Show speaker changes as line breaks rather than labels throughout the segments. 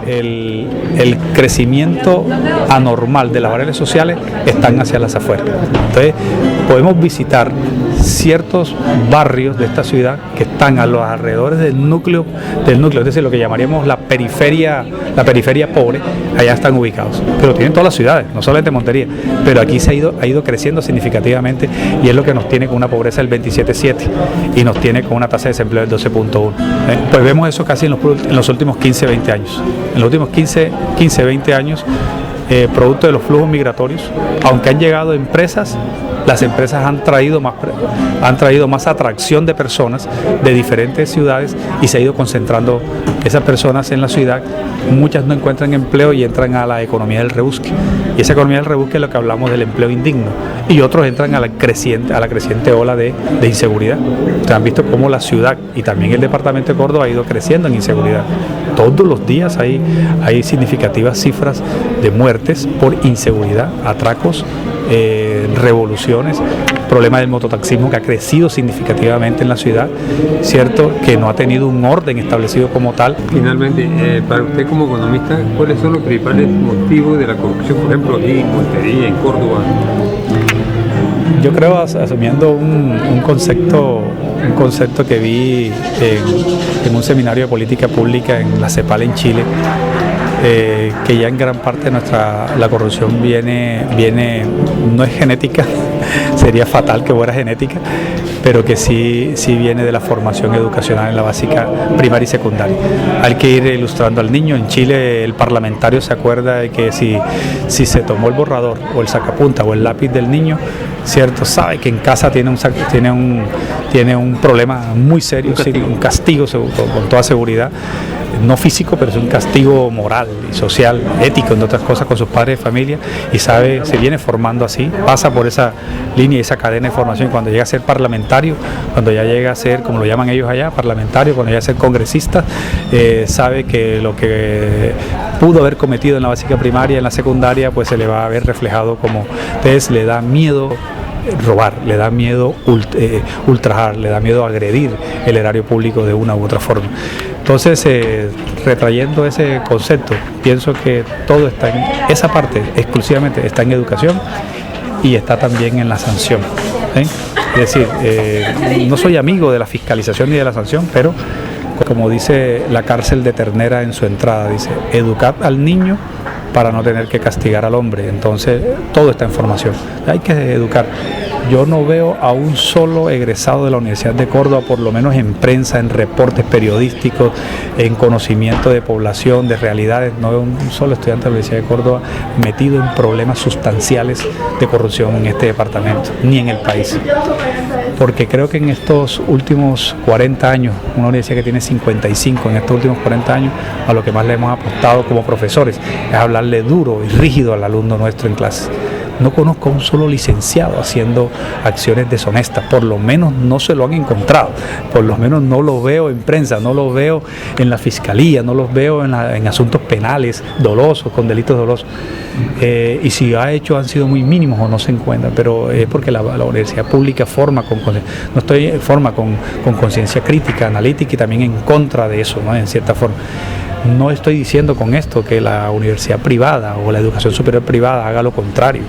el crecimiento anormal de las variables sociales están hacia las afueras. Entonces, podemos visitar ciertos barrios de esta ciudad que están a los alrededores del núcleo, es decir, lo que llamaríamos la periferia pobre, allá están ubicados. Pero tienen todas las ciudades, no solamente Montería, pero aquí ha ido creciendo significativamente y es lo que nos tiene con una pobreza del 27,7 y nos tiene con una tasa de desempleo del 12,1. Pues vemos eso casi en los últimos 15, 20 años. En los últimos 15, 20 años, producto de los flujos migratorios, aunque han llegado empresas, las empresas han traído más atracción de personas de diferentes ciudades y se ha ido concentrando esas personas en la ciudad. Muchas no encuentran empleo y entran a la economía del rebusque. Y esa economía del rebusque es lo que hablamos del empleo indigno. Y otros entran a la creciente ola de inseguridad. Ustedes han visto cómo la ciudad y también el departamento de Córdoba ha ido creciendo en inseguridad. Todos los días hay significativas cifras de muertes por inseguridad, atracos, revoluciones, problema del mototaxismo que ha crecido significativamente en la ciudad, cierto, que no ha tenido un orden establecido como tal.
Finalmente, para usted como economista, ¿cuáles son los principales motivos de la corrupción, por ejemplo, aquí en Montería, en Córdoba?
Yo creo, asumiendo un concepto que vi en un seminario de política pública en la CEPAL en Chile, que ya en gran parte la corrupción viene, no es genética, sería fatal que fuera genética, pero que sí viene de la formación educacional en la básica primaria y secundaria. Hay que ir ilustrando al niño. En Chile el parlamentario se acuerda de que si se tomó el borrador o el sacapunta o el lápiz del niño, cierto, sabe que en casa tiene un problema muy serio, un castigo con toda seguridad. No físico, pero es un castigo moral y social, ético, entre otras cosas, con sus padres de familia, y se viene formando así, pasa por esa línea y esa cadena de formación. Cuando llega a ser parlamentario, cuando ya llega a ser, como lo llaman ellos allá, parlamentario, cuando llega a ser congresista, sabe que lo que pudo haber cometido en la básica primaria, en la secundaria, pues se le va a ver reflejado como, entonces le da miedo robar, le da miedo ultrajar, le da miedo agredir el erario público de una u otra forma. Entonces, retrayendo ese concepto, pienso que todo está en esa parte, exclusivamente está en educación y está también en la sanción. Es decir, no soy amigo de la fiscalización ni de la sanción, pero como dice la cárcel de Ternera en su entrada, dice, educad al niño para no tener que castigar al hombre. Entonces, todo está en formación. Hay que educar. Yo no veo a un solo egresado de la Universidad de Córdoba, por lo menos en prensa, en reportes periodísticos, en conocimiento de población, de realidades, no veo un solo estudiante de la Universidad de Córdoba metido en problemas sustanciales de corrupción en este departamento, ni en el país. Porque creo que en estos últimos 40 años, una universidad que tiene 55, en estos últimos 40 años, a lo que más le hemos apostado como profesores es hablarle duro y rígido al alumno nuestro en clase. No conozco a un solo licenciado haciendo acciones deshonestas, por lo menos no se lo han encontrado, por lo menos no lo veo en prensa, no lo veo en la fiscalía, no los veo en asuntos penales dolosos, con delitos dolosos. Y si ha hecho han sido muy mínimos o no se encuentran, pero es porque la universidad pública forma con conciencia crítica, analítica y también en contra de eso, ¿no? En cierta forma. No estoy diciendo con esto que la universidad privada o la educación superior privada haga lo contrario,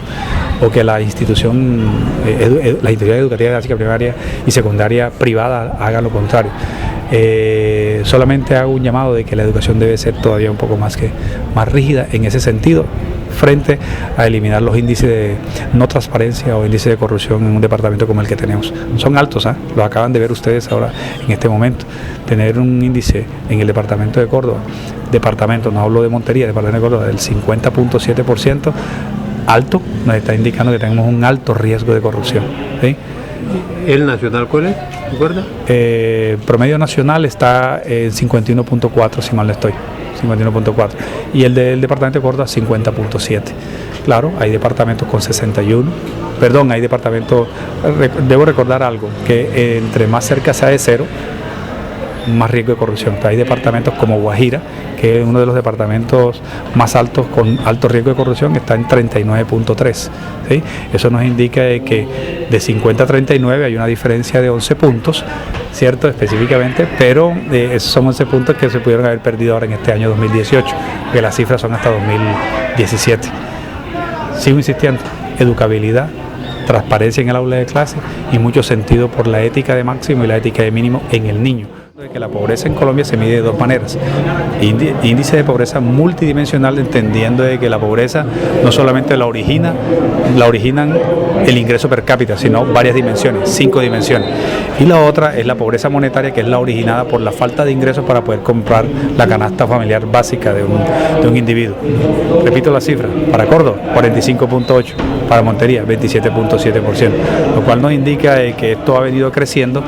o que la institución educativa básica primaria y secundaria privada haga lo contrario. Solamente hago un llamado de que la educación debe ser todavía un poco más rígida en ese sentido, frente a eliminar los índices de no transparencia o índices de corrupción en un departamento como el que tenemos. Son altos, lo acaban de ver ustedes ahora en este momento. Tener un índice en el departamento de Córdoba, no hablo de Montería, departamento de Córdoba, del 50,7%, alto, nos está indicando que tenemos un alto riesgo de corrupción, ¿sí?
¿El nacional cuál es? ¿Recuerda?
Promedio nacional está en 51,4, si mal no estoy. 51,4 y el del departamento de Córdoba 50,7. Claro, hay departamentos con 61, hay departamentos, debo recordar algo, que entre más cerca sea de cero, más riesgo de corrupción. Hay departamentos como Guajira, que es uno de los departamentos más altos con alto riesgo de corrupción, está en 39.3. ¿Sí? Eso nos indica que de 50 a 39 hay una diferencia de 11 puntos, ¿cierto? Específicamente, pero esos son 11 puntos que se pudieron haber perdido ahora en este año 2018, que las cifras son hasta 2017. Sigo insistiendo, educabilidad, transparencia en el aula de clase y mucho sentido por la ética de máximo y la ética de mínimo en el niño. Que la pobreza en Colombia se mide de dos maneras: índice de pobreza multidimensional, entendiendo de que la pobreza no solamente la originan el ingreso per cápita, sino varias dimensiones, 5 dimensiones, y la otra es la pobreza monetaria, que es la originada por la falta de ingresos para poder comprar la canasta familiar básica de un individuo. Repito la cifra: para Córdoba 45.8%, para Montería 27.7%, lo cual nos indica que esto ha venido creciendo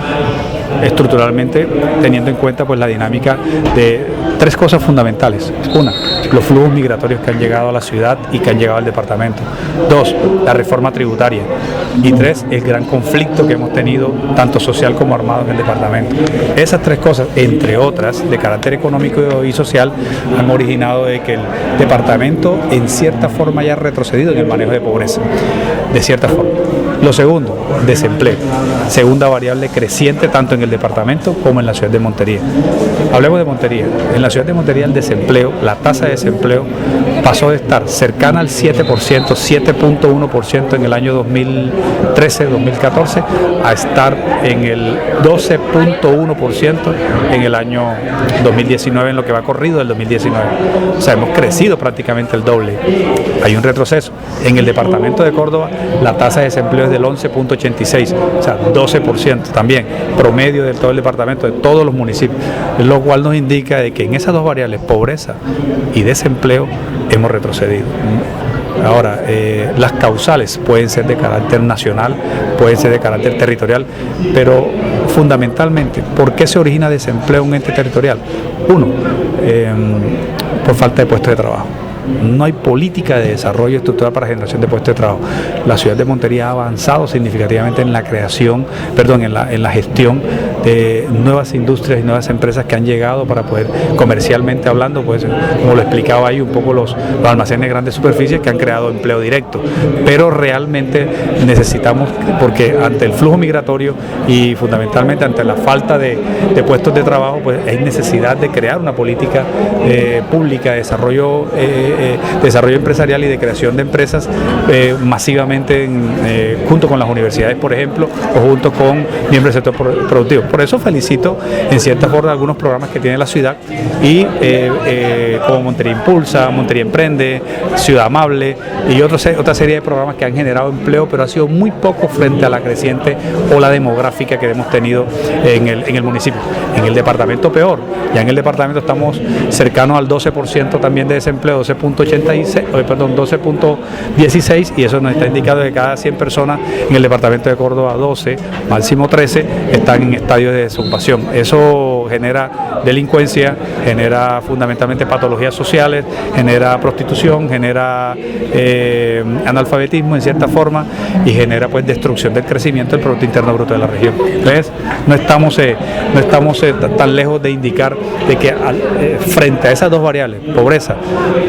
estructuralmente, teniendo en cuenta pues la dinámica de 3 cosas fundamentales. 1, los flujos migratorios que han llegado a la ciudad y que han llegado al departamento. 2, la reforma tributaria. Y 3, el gran conflicto que hemos tenido, tanto social como armado, en el departamento. Esas 3 cosas, entre otras, de carácter económico y social, han originado de que el departamento en cierta forma haya retrocedido en el manejo de pobreza, de cierta forma. Lo segundo, desempleo. Segunda variable creciente tanto en el departamento como en la ciudad de Montería. Hablemos de Montería. En la ciudad de Montería el desempleo, la tasa de desempleo pasó de estar cercana al 7%, 7.1% en el año 2013-2014, a estar en el 12.1% en el año 2019, en lo que va corrido del 2019. O sea, hemos crecido prácticamente el doble. Hay un retroceso. En el departamento de Córdoba la tasa de desempleo es del 11.86, o sea, 12% también, promedio de todo el departamento, de todos los municipios, lo cual nos indica de que en esas dos variables, pobreza y desempleo, hemos retrocedido. Ahora, las causales pueden ser de carácter nacional, pueden ser de carácter territorial, pero fundamentalmente, ¿por qué se origina desempleo en un ente territorial? 1, por falta de puestos de trabajo. No hay política de desarrollo estructural para generación de puestos de trabajo. La ciudad de Montería ha avanzado significativamente en la creación, en la gestión de nuevas industrias y nuevas empresas que han llegado para poder, comercialmente hablando, pues, como lo explicaba ahí, un poco los almacenes de grandes superficies que han creado empleo directo. Pero realmente necesitamos, porque ante el flujo migratorio y fundamentalmente ante la falta de puestos de trabajo, pues hay necesidad de crear una política pública de desarrollo empresarial y de creación de empresas masivamente junto con las universidades, por ejemplo, o junto con miembros del sector productivo. Por eso felicito en cierta forma algunos programas que tiene la ciudad y como Montería Impulsa, Montería Emprende, Ciudad Amable y otra serie de programas que han generado empleo, pero ha sido muy poco frente a la creciente ola demográfica que hemos tenido en el municipio. En el departamento peor, ya en el departamento estamos cercanos al 12% también de desempleo, 12.16, y eso nos está indicando que cada 100 personas en el departamento de Córdoba, 12, máximo 13, están en estadios de desocupación. Eso genera delincuencia, genera fundamentalmente patologías sociales, genera prostitución, genera analfabetismo en cierta forma y genera pues destrucción del crecimiento del Producto Interno Bruto de la región. Entonces, no estamos tan lejos de indicar de que frente a esas dos variables, pobreza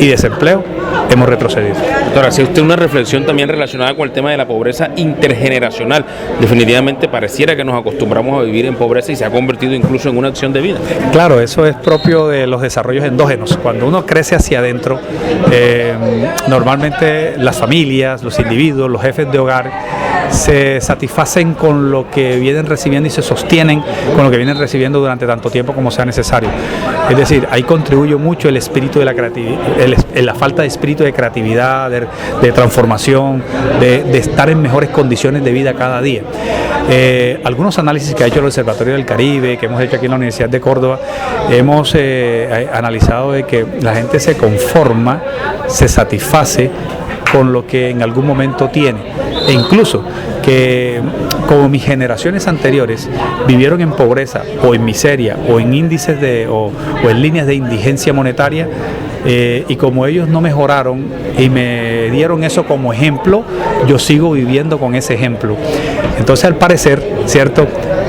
y desempleo, hemos retrocedido.
Doctora, hace usted una reflexión también relacionada con el tema de la pobreza intergeneracional. Definitivamente pareciera que nos acostumbramos a vivir en pobreza y se ha convertido incluso en una acción de vida.
Claro, eso es propio de los desarrollos endógenos. Cuando uno crece hacia adentro, normalmente las familias, los individuos, los jefes de hogar se satisfacen con lo que vienen recibiendo y se sostienen con lo que vienen recibiendo durante tanto tiempo como sea necesario. Es decir, ahí contribuye mucho el espíritu de la creatividad, la falta de espíritu de creatividad, de transformación, de estar en mejores condiciones de vida cada día. Algunos análisis que ha hecho el Observatorio del Caribe, que hemos hecho aquí en la Universidad de Córdoba, hemos analizado de que la gente se conforma, se satisface con lo que en algún momento tiene, e incluso que como mis generaciones anteriores vivieron en pobreza o en miseria o en índices o en líneas de indigencia monetaria, y como ellos no mejoraron y me dieron eso como ejemplo, yo sigo viviendo con ese ejemplo. Entonces, al parecer, ¿cierto?,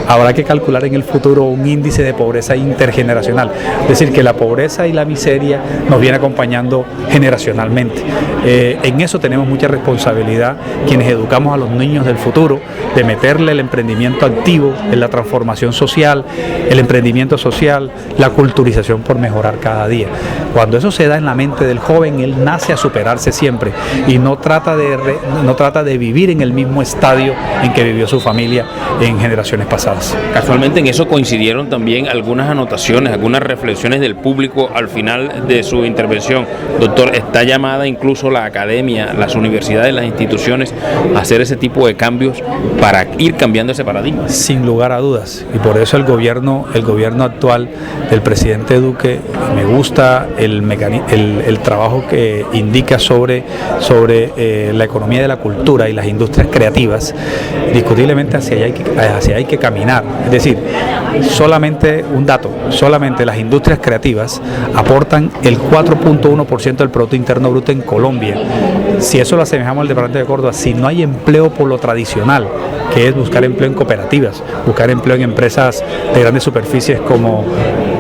habrá que calcular en el futuro un índice de pobreza intergeneracional, es decir, que la pobreza y la miseria nos viene acompañando generacionalmente. En eso tenemos mucha responsabilidad quienes educamos a los niños del futuro, de meterle el emprendimiento activo en la transformación social, el emprendimiento social, la culturización por mejorar cada día. Cuando eso se da en la mente del joven, él nace a superarse siempre y no trata de vivir en el mismo estadio en que vivió su familia en generaciones pasadas.
Casualmente en eso coincidieron también algunas anotaciones, algunas reflexiones del público al final de su intervención. Doctor, ¿está llamada incluso la academia, las universidades, las instituciones a hacer ese tipo de cambios para ir cambiando ese paradigma?
Sin lugar a dudas, y por eso el gobierno actual del presidente Duque, me gusta el trabajo que indica sobre la economía de la cultura y las industrias creativas. Discutiblemente hacia allá hay que caminar. Es decir, solamente un dato, solamente las industrias creativas aportan el 4.1% del Producto Interno Bruto en Colombia. Si eso lo asemejamos al departamento de Córdoba, si no hay empleo por lo tradicional, que es buscar empleo en cooperativas, buscar empleo en empresas de grandes superficies como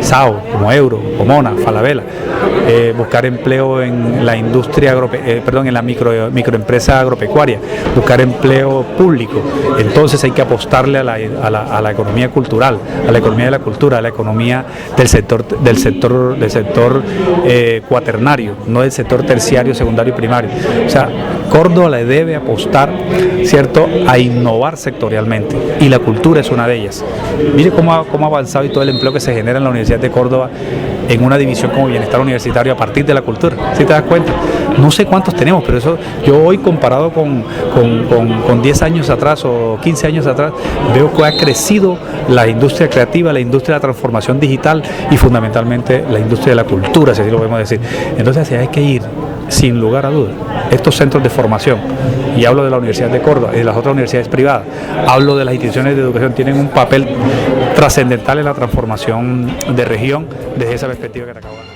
SAO, como Euro, Pomona, Falabella, buscar empleo en la industria en la microempresa agropecuaria, buscar empleo público. Entonces hay que apostarle a la economía cultural, a la economía de la cultura, a la economía del sector cuaternario, no del sector terciario, secundario y primario. O sea, Córdoba le debe apostar, ¿cierto?, a innovar sectorialmente, y la cultura es una de ellas. Mire cómo ha avanzado y todo el empleo que se genera en la Universidad de Córdoba en una división como bienestar universitario a partir de la cultura. ¿Sí te das cuenta? No sé cuántos tenemos, pero eso yo hoy comparado con 10 años atrás o 15 años atrás, veo que ha crecido la industria creativa, la industria de la transformación digital y fundamentalmente la industria de la cultura, si así lo podemos decir. Entonces hacia allá hay que ir, sin lugar a dudas. Estos centros de formación, y hablo de la Universidad de Córdoba y de las otras universidades privadas, hablo de las instituciones de educación, tienen un papel trascendental en la transformación de región desde esa perspectiva que te acabo de dar.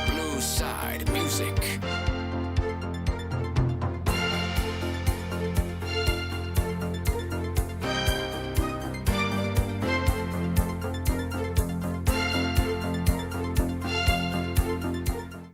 Blue Side Music.